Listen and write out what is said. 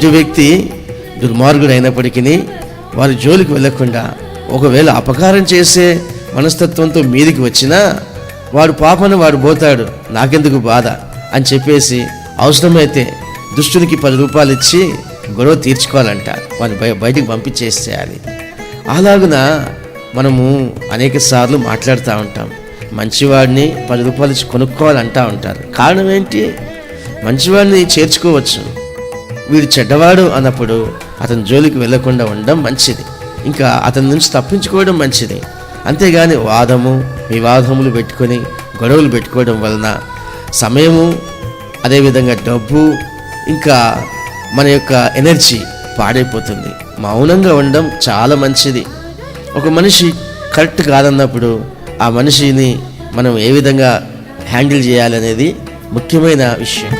ఎదుటి వ్యక్తి దుర్మార్గుడు అయినప్పటికీ వారి జోలికి వెళ్ళకుండా, ఒకవేళ అపకారం చేసే మనస్తత్వంతో మీదికి వచ్చినా వాడు పాపను వాడు పోతాడు, నాకెందుకు బాధ అని చెప్పేసి అవసరమైతే దుష్టునికి 10 రూపాయలు ఇచ్చి గొడవ తీర్చుకోవాలంట, వాడిని బయటికి పంపించేసేయాలి. అలాగున మనము అనేక సార్లు మాట్లాడుతూ ఉంటాం, మంచివాడిని 10 రూపాయలు ఇచ్చి కొనుక్కోవాలంటూ ఉంటారు. కారణం ఏంటి? మంచివాడిని చేర్చుకోవచ్చు, వీడు చెడ్డవాడు అన్నప్పుడు అతని జోలికి వెళ్లకుండా ఉండడం మంచిది, ఇంకా అతని నుంచి తప్పించుకోవడం మంచిది. అంతేగాని వాదము వివాదములు పెట్టుకొని గొడవలు పెట్టుకోవడం వలన సమయము, అదేవిధంగా డబ్బు, ఇంకా మన యొక్క ఎనర్జీ పాడైపోతుంది. మౌనంగా ఉండడం చాలా మంచిది. ఒక మనిషి కరెక్ట్ కాదన్నప్పుడు ఆ మనిషిని మనం ఏ విధంగా హ్యాండిల్ చేయాలనేది ముఖ్యమైన విషయం.